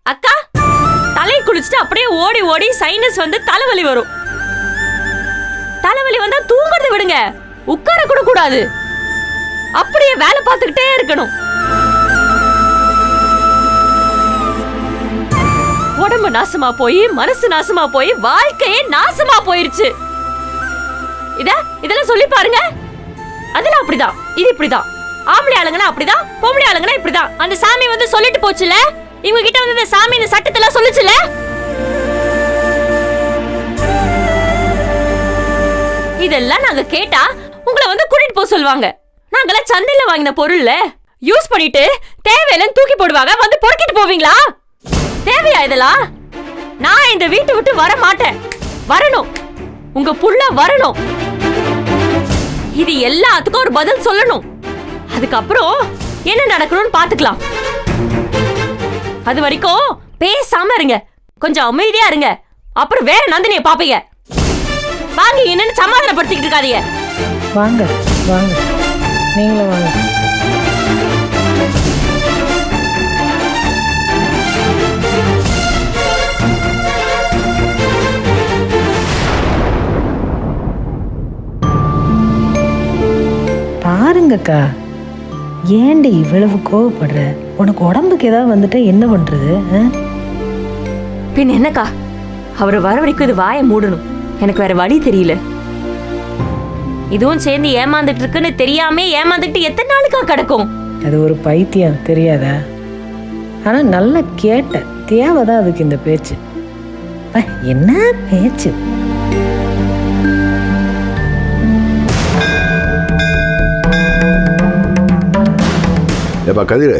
அக்கா, தலையை குளிச்சுட்டு அப்படியே ஓடி ஓடி சைனஸ் வந்து தலைவலி வரும். தலைவலி வந்தா தூங்குறது விடுங்க, உட்கார கூட கூடாது, அப்படியே வேலை பார்த்துக்கிட்டே இருக்கணும். உடம்பு நாசமா போய் மனசு நாசமா போய் வாழ்க்கையே நாசமா போயிருச்சு. இதெல்லாம் சொல்லி பாருங்க. அதெல்லாம் அப்படிதான், இது இப்படிதான். ஆம்பளை ஆளுங்கன்னா அப்படிதான், பொம்பளை ஆளுங்கன்னா இப்படிதான். அந்த சாமி வந்து சொல்லிட்டு போச்சுல, இவங்க கிட்ட வந்து இந்த சாமி இந்த சட்டத்தெல்லாம் சொல்லுச்சுல. இதெல்லாம் நாங்க கேட்டா உங்களை வந்து கூட்டிட்டு போக சொல்லுவாங்க. நாங்கெல்லாம் சந்தையில வாங்கின பொருள்ல யூஸ் பண்ணிட்டு தேவையில்லைன்னு தூக்கி போடுவாங்க, வந்து பொறுக்கிட்டு போவீங்களா? தேவையா இதெல்லாம்? நான் இந்த வீட்டை விட்டு வர மாட்டேன். வரணும், உங்க புள்ள வரணும். இது எல்லாத்துக்கும் ஒரு பதில் சொல்லணும். அதுக்கப்புறம் என்ன நடக்கணும்னு பாத்துக்கலாம். அது வரைக்கும் பேசாம இருங்க, கொஞ்சம் அமைதியா இருங்க. அப்புறம் வேற நந்தினியை பாப்பீங்க. வாங்க, என்னன்னு சமாதானப்படுத்திக்கிட்டு இருக்காதீங்க. வாங்க வாங்க, நீங்களும் வாங்க. பாருங்கக்கா, ஏண்டி இவ்வளவு கோவப்படுற? உனக்கு உடம்புக்கு ஏதாவது வந்துட்டா என்ன பண்றது? பின் என்னக்கா, அவர் வர வரைக்கும் இது வாயை மூடணும். எனக்கு வேற வழி தெரியல. இதுவும் சேர்ந்து ஏமாந்துட்டு இருக்குன்னு தெரியாம ஏமாந்துட்டு எத்தனை நாளுக்கா கிடக்கும்? அது ஒரு பைத்தியம், தெரியாதா? ஆனா நல்லா கேட்ட, தேவைதான் அதுக்கு இந்த பேச்சு. என்ன பேச்சு? ஏப்பா கதிர,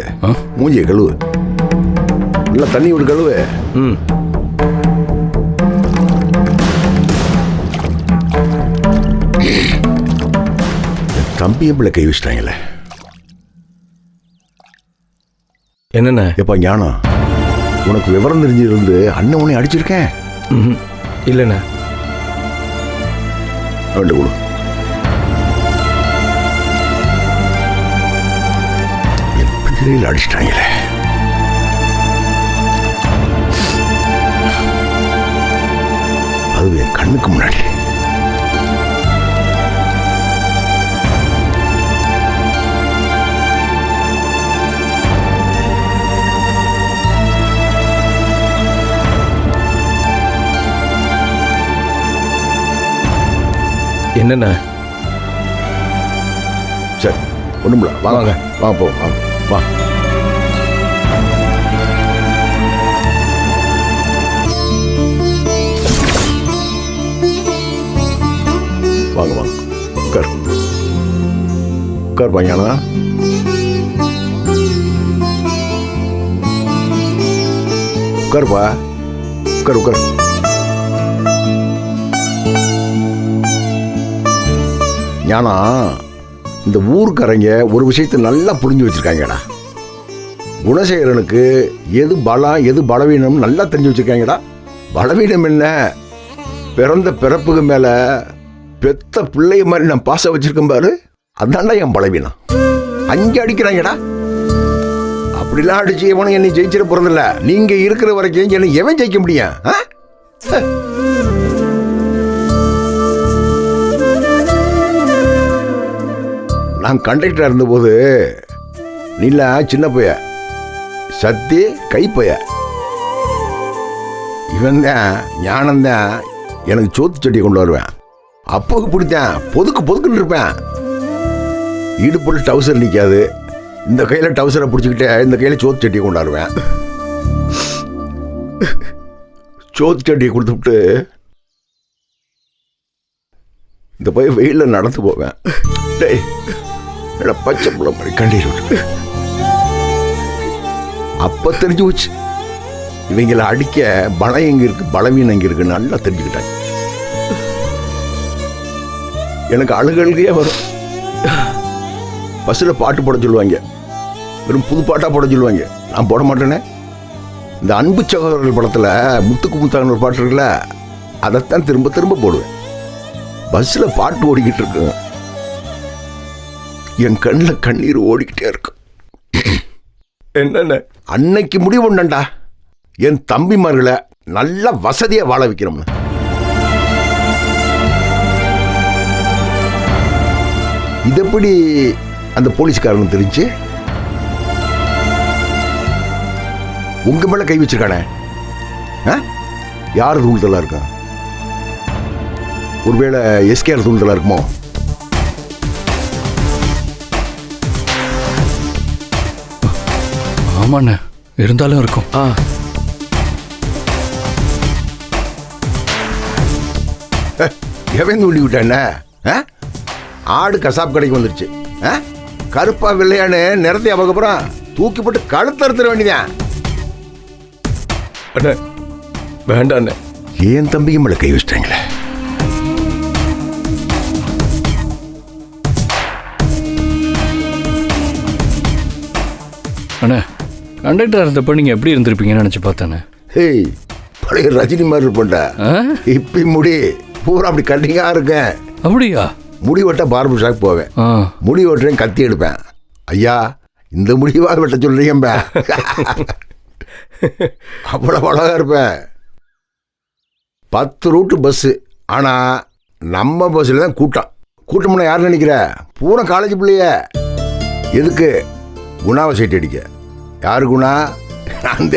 மூஞ்சியை கழுவு, நல்லா தண்ணி விட்டு கழுவு. தம்பியும் பிள்ளை கை வச்சிட்டாங்கல்ல. என்னண்ணே? எப்பா ஞானம், உனக்கு விவரம் தெரிஞ்சிருந்து அண்ணன் உன்னை அடிச்சிருக்கேன்? இல்லைண்ணே. ரெண்டு கொடு. என் பிள்ளையில் அடிச்சிட்டாங்களே. அது என் கண்ணுக்கு முன்னாடி. என்னண்ணா? சரி, ஒண்ணுமில்ல, வாங்க வாங்க போ, வாங்க வா. வாங்க வாங்க, உட்கார் உட்கார் பையனா. உட்காருப்பா, உட்கார் உட்கார். ஞானா, இந்த ஊருக்காரங்க ஒரு விஷயத்தை நல்லா புரிஞ்சு வச்சிருக்காங்கடா. குணசேகரனுக்கு எது பலம் எது பலவீனம் நல்லா தெரிஞ்சு வச்சிருக்காங்கடா. பலவீனம் என்ன, பிறந்த பிறப்புக்கு மேல பெத்த பிள்ளைய மாதிரி நான் பாச வச்சிருக்கேன் பாரு, அதான்டா என் பலவீனம். அங்கே அடிக்கிறாங்கடா. அப்படிலாம் அடிச்சு எவனும் என்னை ஜெயிச்சிட போறதில்ல. நீங்க இருக்கிற வரைக்கும் என்னை எவன் ஜெயிக்க முடியும்? நான் கண்டக்டரா இருந்தபோது நீல சின்ன பைய, சத்தி கைப்பைய, இவன் தான் ஞானந்தான் எனக்கு சோத்து சட்டியை கொண்டு வருவேன். அப்போக்கு பிடித்தேன், பொதுக்கு பொதுக்குன்னு இருப்பேன். இடுப்புல டவுசர் நிற்காது, இந்த கையில் டவுசரை பிடிச்சிக்கிட்டே இந்த கையில் சோத்து சட்டியை கொண்டாடுவேன். சோத்து சட்டியை கொடுத்துட்டு இந்த பையன் வெயிலில் நடந்து போவேன். டேய், பச்சை புள்ள மாதிரி கண்ணீர் விட்டு அப்ப தெரிஞ்சு போச்சு, இவங்களை அடிக்க பலம் எங்க இருக்கு பலவீனம் எங்க இருக்கு நல்லா தெரிஞ்சுக்கிட்டாங்க. எனக்கு அழுகழுகையே வரும். பஸ்ஸில் பாட்டு போட சொல்லுவாங்க, வெறும் புது பாட்டாக போட சொல்லுவாங்க. நான் போட மாட்டேனே. இந்த அன்பு சகோதரர்கள் படத்தில் முத்துக்கு முத்தான ஒரு பாட்டு இருக்குல்ல, அதைத்தான் திரும்ப திரும்ப போடுவேன். பஸ்ஸில் பாட்டு ஓடிக்கிட்டு இருக்கு, என் கண்ணில் கண்ணீர் ஓடிக்கிட்டே இருக்கு. என்னென்ன அன்னைக்கு முடிவு உண்டா, என் தம்பிமார்களை நல்ல வசதியா வாழ வைக்கிறோம்னு. இது எப்படி அந்த போலீஸ்காரனுக்கு தெரிஞ்சு உங்க மேல கை வச்சிருக்கானே? யார் தூண்டுதலா இருக்கா? ஒருவேளை எஸ்கேஆர் தூண்டுதலா இருக்குமோ? ஆமாண்ணே, இருந்தாலும் இருக்கும். எவன் தூண்டி விட்டானே? ஆடு கசாப் கடைக்கு வந்துருச்சு. கருப்பா வெள்ளையானு நிறத்தை அவக்கப்புறம் தூக்கி போட்டு கழுத்து அறுத்துற வேண்டியதான். அண்ணே வேண்டாம் அண்ணே. ஏன் தம்பிக்கு மேல கை வச்சிட்டாங்களே? அண்ணே, கண்டக்டர் இருந்தப்போ நீங்கள் எப்படி இருந்திருப்பீங்கன்னு நினச்சி பார்த்தேண்ணே. ஹேய், பழைய ரஜினி மாதிரி இருப்பேன்டா. இப்பி முடி பூரா அப்படி கட்டிங்கா இருக்கேன். அப்படியா? முடி வெட்ட பார்பர் ஷாப் போவேன். முடி வெட்டுறேன், கத்தி எடுப்பேன். ஐயா, இந்த முடிவா வெட்ட சொல்றீங்க. அவ்வளவு அழகா இருப்பேன். 10 ரூட்டு பஸ்ஸு. ஆனா நம்ம பஸ்ஸில் தான் கூட்டம். கூட்டம்னா யார் நினைக்கிற? பூரா காலேஜ் பிள்ளைய. எதுக்கு? குணாவை சைட் அடிக்க. யாரு குணா? அந்த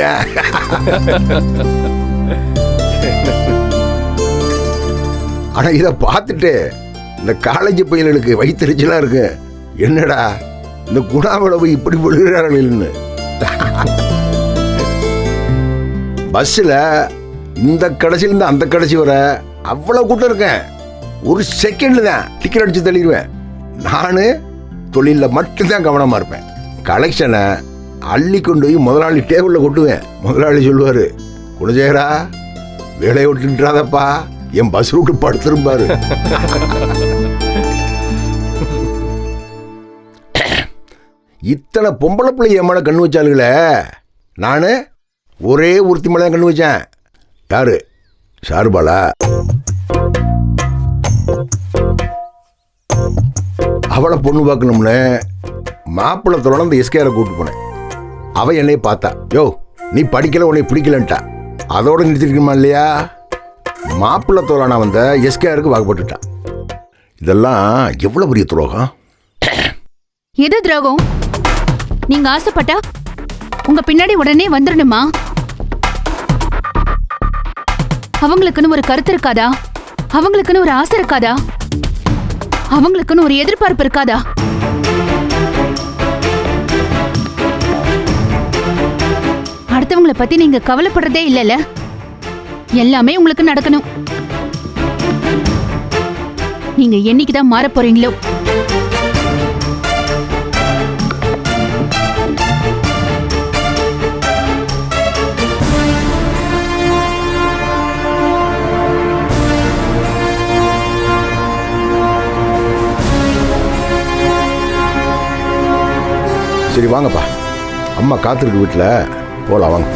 ஆனா இதை பார்த்துட்டு இந்த காலேஜ் பையன்களுக்கு வயிற்றுச்சலா இருக்கு. என்னடா இந்த குணாவளவு இப்படி விழுகிறார்கள்னு. பஸ்ஸில் இந்த கடைசியிலேருந்து அந்த கடைசி வர அவ்வளோ கூட்டம் இருக்கேன். ஒரு செகண்ட் தான் டிக்கெட் அடித்து தள்ளிடுவேன். நான் தொழிலில் மட்டும்தான் கவனமாக இருப்பேன். கலெக்ஷனை அள்ளி கொண்டு போய் முதலாளி டேபிளில் கொட்டுவேன். முதலாளி சொல்லுவார், குணஜேகரா வேலையை விட்டுன்றாதப்பா, என் பஸ் ரூட்டு படுத்துருப்பாரு. இத்தனை பொம்பளை பிள்ளை என் மேலே கண்ணு வச்சாளுங்களே. நான் ஒரே ஒருத்தி மேலே கண்ணு வச்சேன். யாரு? ஷாருபாலா. அவளை பொண்ணு பார்க்கணும்னு மாப்பிள்ளை தோழன் அந்த எஸ்கேரை கூப்பிட்டு போனேன். அவ என்னைய பார்த்தா, யோ நீ படிக்கல, உன்னை பிடிக்கலன்ட்டா. அதோட நிறுத்திருக்கணுமா இல்லையா? மாப்பிள்ளை தோழனா வந்த எஸ்கேருக்கு வாக்குப்பட்டுட்டான். இதெல்லாம் எவ்வளவு பெரிய துரோகம். எது துரோகம்? நீங்க ஆசைப்பட்டா உங்க பின்னாடி உடனே வந்துடணுமா? அவங்களுக்குன்னு ஒரு கருத்து இருக்காதா? அவங்களுக்குன்னு ஒரு ஆசை இருக்காதா? அவங்களுக்குன்னு ஒரு எதிர்பார்ப்பு இருக்காதா? அடுத்தவங்களை பத்தி நீங்க கவலைப்படுறதே இல்லைல்ல? எல்லாமே உங்களுக்கு நடக்கணும். நீங்க என்னைக்குதான் மாற போறீங்களோ? சரி வாங்கப்பா, அம்மா காத்திருக்கு வீட்டில், போகலாம் வாங்க.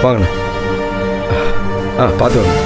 வாங்கண்ணா. பார்த்து வாங்க.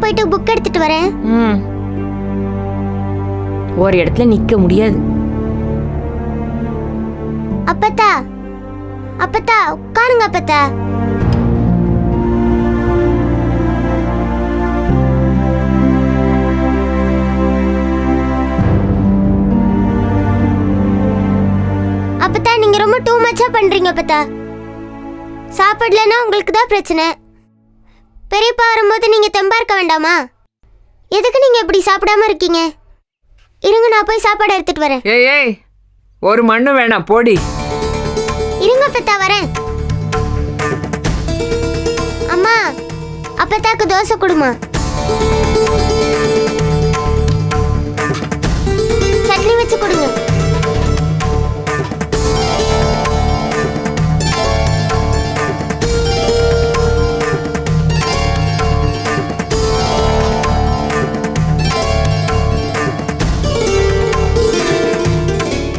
போயிட்டு புக் எடுத்துட்டு வரேன். ஒரு இடத்துல நிக்க முடியாது. அப்பத்தா, அப்பத்தா உட்காருங்க அப்பத்தா. அப்பத்தா நீங்க ரொம்ப டூ மச்சா பண்றீங்க அப்பத்தா. சாப்பிடலன்னா உங்களுக்கு தான் பிரச்சனை. பெரியப்பா வரும்போது நீங்க தெம்பா இருக்க வேண்டாமா? எதுக்கு நீங்க இப்படி சாப்பிடாம இருக்கீங்க? இருங்க, நான் போய் சாப்பாடு எடுத்துட்டு வரேன். ஏய் ஒரு மண்ணு வேணாம், போடி. இருங்க அப்பத்தா, வரேன். அம்மா, அப்பத்தாக்கு தோசை கொடுமா. சட்னி வச்சு கொடுங்க.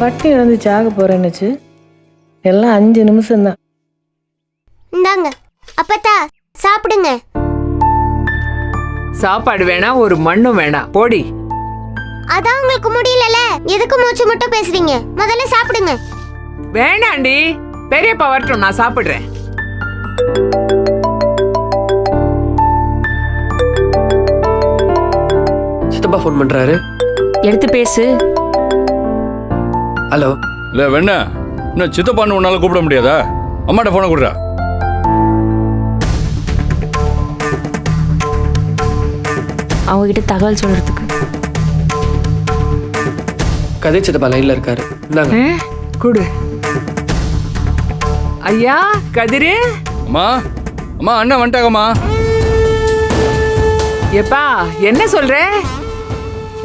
பட்டி இழந்து சாக போறேன்னுச்சு. எல்லாம் 5 நிமிஷம்தான். இந்தாங்க அப்பத்தா, சாப்பிடுங்க. சாப்பாடு வேணாம், ஒரு மண்ணும் வேணாம், போடி. அதான் உங்களுக்கு முடியலல, எதுக்கு மூச்சு மட்டும் பேசுறீங்க? முதல்ல சாப்பிடுங்க. வேணாண்டி, பெரியப்பா வரட்டும், நான் சாப்பிடுறேன். சித்தப்பா ஃபோன் பண்றாரு. எடுத்து பேசு. ஹலோ. இல்லை வேணா இன்னும் சித்தப்பான்னு உன்னால கூப்பிட முடியாதா? அம்மாட்ட ஃபோனை கொடுறா. அவங்க கிட்ட தகவல் சொல்றதுக்கு. கதை சித்தப்பா லைன்ல இருக்காரு. இந்தாங்க. குடு. ஐயா கதிரு. அம்மா அம்மா அண்ணன் வந்துட்டாங்கம்மா. எப்பா என்ன சொல்ற?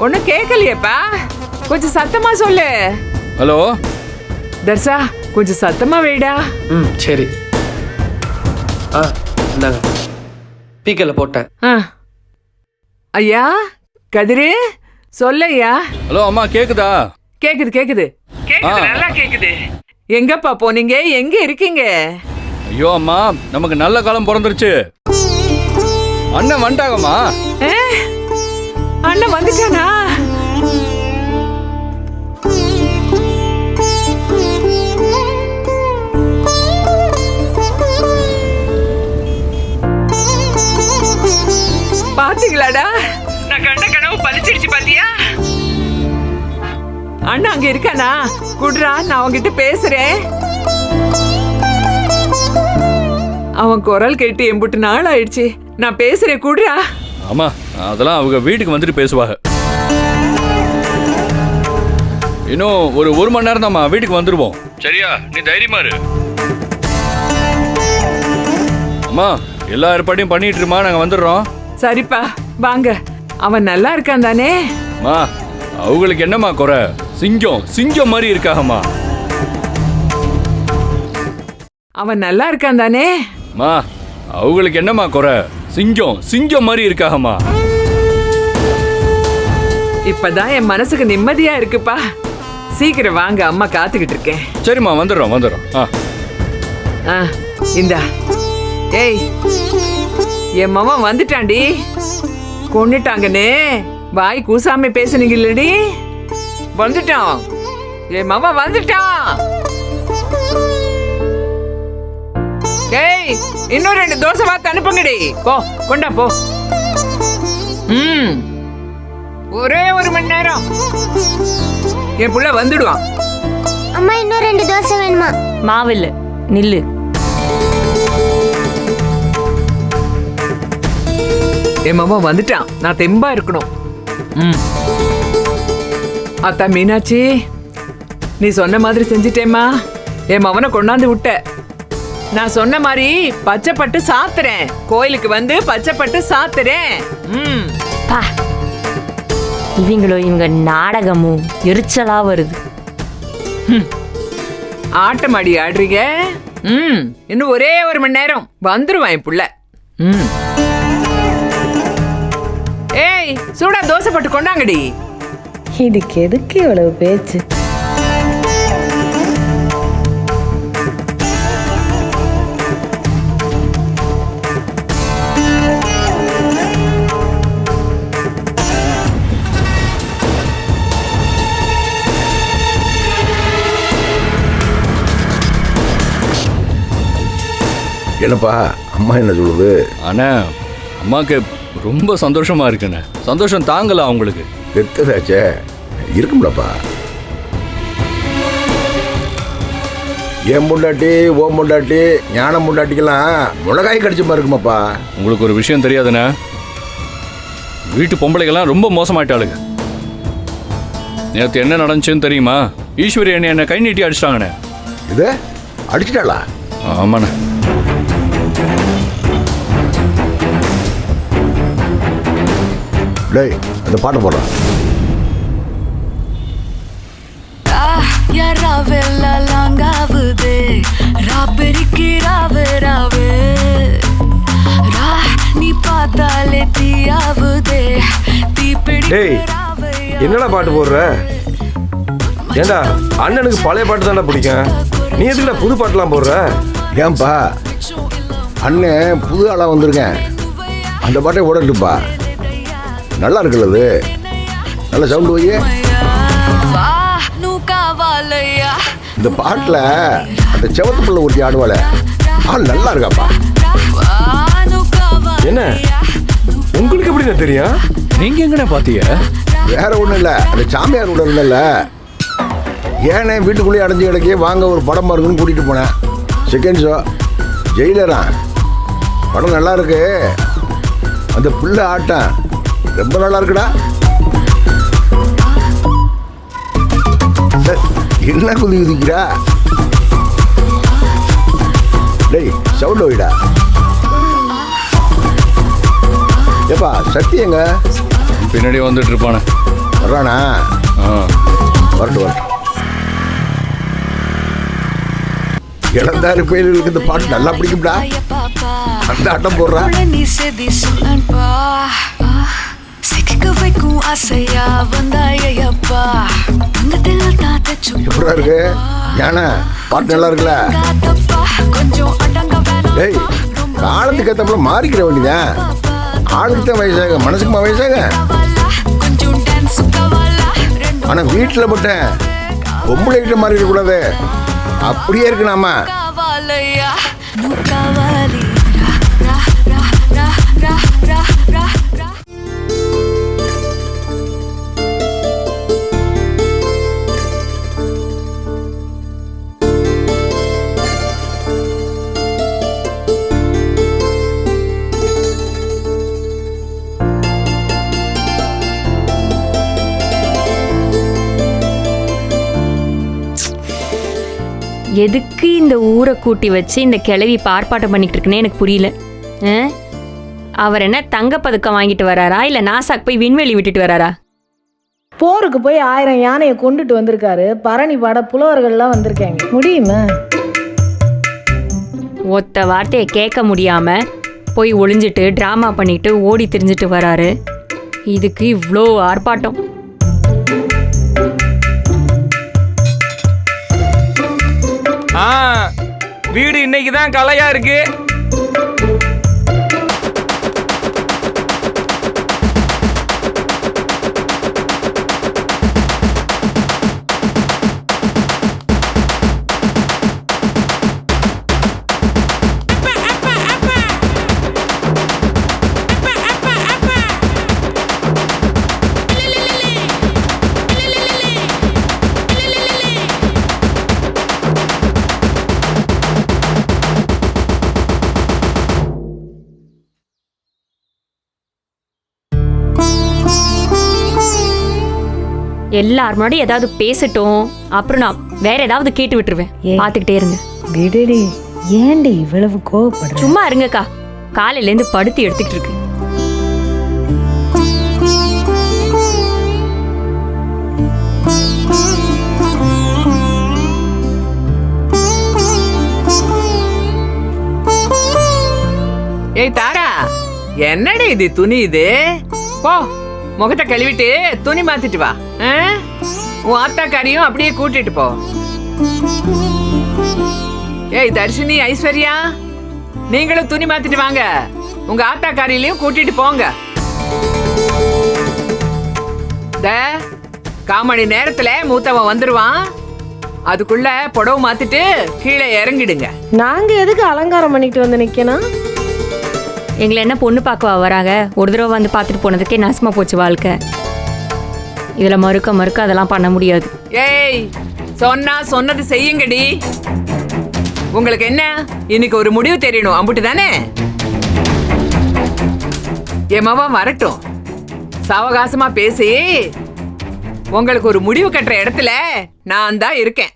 ஒன்னும் கேட்கலையேப்பா, கொஞ்சம் சத்தமா சொல்லு. ஹலோ தர்சா, கொஞ்சம் சத்தமா வைடா. ம் சரி. இந்தாங்க, பீக்கல போட்டேன். ஐயா கதிரு, சொல்லையா. ஹலோ அம்மா கேக்குதா? கேக்குது கேக்குது கேக்குது, நல்லா கேக்குது. எங்கப்பா போனீங்க? எங்க இருக்கீங்க? ஐயோ அம்மா, நமக்கு நல்ல காலம் பிறந்துருச்சு. அண்ணன் வந்துட்டாங்கம்மா. அண்ணன் வந்துட்டானா? பாத்தீங்களாடா, நான் கண்ட கனவு பலிச்சிருச்சு பாத்தியா? அண்ணா அங்க இருக்கானா? குடுறா, நான் அவன்கிட்ட பேசுறேன். அவன் குரல் கேட்டு எம்புட்டு நாள் ஆயிடுச்சு. நான் பேசுறேன், குடுறா. ஆமா, அதெல்லாம் அவங்க வீட்டுக்கு வந்துட்டு பேசுவாங்க. இன்னும் ஒரு மணி நேரம் தான்மா, வீட்டுக்கு வந்துருவோம். சரியா? நீ தைரியமா இரு. அம்மா எல்லா ஏற்பாடையும் பண்ணிட்டு இருமா, நாங்க வந்துடுறோம். சரிப்பா, வாங்க. அவன் நல்லா இருக்கான் தானே? மா அவங்களுக்கு என்னம்மா குறை? சிங்கம் மாதிரி இருக்காகம்மா. அவன் நல்லா இருக்கான் தானே? மா அவங்களுக்கு என்னம்மா குறை? சிங்கம் மாதிரி இருக்காகம்மா. இப்பதான் என் மனசுக்கு நிம்மதியா இருக்குப்பா. சீக்கிரம் வாங்க, அம்மா காத்துக்கிட்டு இருக்கேன். சரிம்மா, வந்துடுறோம். இந்தா. ஏய், என் மாமா வந்துட்டான்டி. கொன்னுட்டாங்கன்னு வாய் கூசாம பேசுனீங்க இல்லடி? வந்துட்டான், என் மாமா வந்துட்டான். ஏய், இன்னும் 2 தோசை வாத்து அனுப்புங்கடி. போ, கொண்டா போ. ஒரே 1 மணி நேரம் என் புள்ள வந்துடுவான். அம்மா, இன்னும் 2 தோசை வேணுமா? மாவில்ல, நில்லு. என் மாமா வந்துட்டான், நான் தெம்பா இருக்கணும். அத்தா மீனாட்சி, நீ சொன்ன மாதிரி செஞ்சிட்டேம்மா. என் மவனை கொண்டாந்து விட்ட. நான் சொன்ன மாதிரி பச்சைப்பட்டு சாத்துறேன். கோயிலுக்கு வந்து பச்சைப்பட்டு சாத்துறேன். பா, இவங்க நாடகமும் எரிச்சலா வருது. ஆட்டமாடி ஆடுறீங்க. இன்னும் ஒரே 1 மணி நேரம் வந்துருவான் என் புள்ள. ஏய், சூடா தோசை போட்டு கொண்டாங்கடி. இதுக்கு எதுக்கு இவ்வளவு பேச்சு? என்னப்பா அம்மா என்ன சொல்லுது? அண்ணா, அம்மாக்கு ரொம்ப சந்தோஷமா இருக்குண்ணே. சந்தோஷம் தாங்கல அவங்களுக்கு. பெத்ததாச்சே, இருக்கும்லப்பா. என் முண்டாட்டி ஓ முண்டாட்டி ஞான முண்டாட்டிக்கெல்லாம் மிளகாய் கடிச்ச மாதிரி இருக்குமாப்பா. உங்களுக்கு ஒரு விஷயம் தெரியாதுண்ணே, வீட்டு பொம்பளைகள்லாம் ரொம்ப மோசமாயிட்டாளுங்க. நேற்று என்ன நடந்துச்சுன்னு தெரியுமா? ஈஸ்வரி என்ன கை நீட்டி அடிச்சிட்டாங்கண்ணே. இது அடிச்சிட்டாளா? ஆமாண்ணே. டேய் அந்த பாட்டை போடுறான். டேய் என்னடா பாட்டு போடுற? ஏண்டா அண்ணனுக்கு பழைய பாட்டு தானே பிடிக்கும், நீ எதுக்குடா புது பாட்டுலாம் போடுற? ஏன்பா அண்ணன் புது ஆளாக வந்திருக்கேன், அந்த பாட்டை ஓடட்டுப்பா. நல்லா இருக்குல்ல அது, நல்ல சவுண்டு போய். இந்த பாட்டில் அந்த செவத்து பிள்ளை ஊட்டி ஆடுவாள, ஆள் நல்லா இருக்காப்பா. என்ன உங்களுக்கு எப்படிண்ணா தெரியும்? நீங்க எங்கண்ணே பாத்தீங்க? வேற ஒன்றும் இல்லை, அந்த சாமியார் கூட இருந்தல, ஏனே வீட்டுக்குள்ளேயே அடைஞ்சு கிடக்கே வாங்க ஒரு படம் பாருங்கன்னு கூட்டிகிட்டு போனேன். செகண்ட் ஷோ ஜெயிலரா, படம் நல்லா இருக்கு. அந்த பிள்ளை ஆட்டம் ரொம்ப நல்லா இருக்குடா. என்ன குதி குதிக்கிறா? டேய் சவுண்ட் வைடா. ஏப்பா சக்தி எங்க? பின்னாடி வந்துட்டு இருப்பானே. வர்றானா? வரட்டும் வரட்டும். இளந்தாரு பயிர்களுக்கு இந்த பாட்டு நல்லா பிடிக்கும்டா, அந்த ஆட்டம் போடுறா. எப்படா இருக்கு ஞான? பாட்டு நல்லா இருக்குல்ல? டேய் காலத்துக்கு ஏற்றப்பல மாறிக்கிற வேண்டியதான். ஆளுக்கு தான் வயசாக, மனசுக்குமா வயசாக? ஆனா வீட்டில் மட்டும் பொம்பளை கிட்ட மாறிக்க கூடாது, அப்படியே இருக்கு நாம. எதுக்கு இந்த ஊரை கூட்டி வச்சு இந்த கிழவி பார்ப்பாட்டம் பண்ணிட்டு இருக்குன்னு எனக்கு புரியல. அவர் என்ன தங்கப்பதக்கம் வாங்கிட்டு வராரா, இல்லை நாசாக்கு போய் விண்வெளி விட்டுட்டு வராரா? போருக்கு போய் 1000 யானையை கொண்டுட்டு வந்திருக்காரு. பரணி பாட புலவர்கள்லாம் வந்திருக்காங்க, முடியுமா? ஒத்த வார்த்தையை கேட்க முடியாம போய் ஒளிஞ்சிட்டு டிராமா பண்ணிட்டு ஓடி திரிஞ்சிட்டு வராரு. இதுக்கு இவ்வளோ ஆர்ப்பாட்டம். வீடு இன்னைக்கு தான் கலையா இருக்கு. எல்லார் முன்னாடி ஏதாவது பேசட்டும், அப்புறம் நான் வேற ஏதாவது கேட்டு விட்டுருவேன். பாத்துக்கிட்டே இருங்க. விடுடி, ஏண்டி இவ்வளவு கோவப்படுற? சும்மா இருங்கக்கா, காலையில இருந்து படுத்து எடுத்துக்கிட்டு இருக்கு. ஏய் தாரா, என்னடி இது துணி? இது போ முகத்தை கழுவிட்டு துணி மாத்திட்டு வா. உன் ஆத்தாக்காரியும் அப்படியே கூட்டிட்டு போ. ஏய் தர்ஷினி, ஐஸ்வர்யா, நீங்களும் துணி மாத்திட்டு வாங்க. உங்க ஆத்தாக்காரியிலையும் கூட்டிட்டு போங்க. 1/4 மணி நேரத்துல மூத்தவன் வந்துருவான். அதுக்குள்ள புடவை மாத்திட்டு கீழே இறங்கிடுங்க. நாங்க எதுக்கு அலங்காரம் பண்ணிட்டு வந்து நிக்கணும்? எங்களை என்ன பொண்ணு பார்க்கவா வராங்க? ஒரு தடவை வந்து பார்த்துட்டு போனதுக்கே நாசமா போச்சு வாழ்க்கை. இதுல மறுக்க அதெல்லாம் பண்ண முடியாது. ஏய் சொன்னது செய்யுங்கடி. உங்களுக்கு என்ன இன்னைக்கு ஒரு முடிவு தெரியணும் அம்புட்டு தானே? என் மவன் வரட்டும், சாவகாசமா பேசி உங்களுக்கு ஒரு முடிவு கட்டுற இடத்துல நான் தான் இருக்கேன்.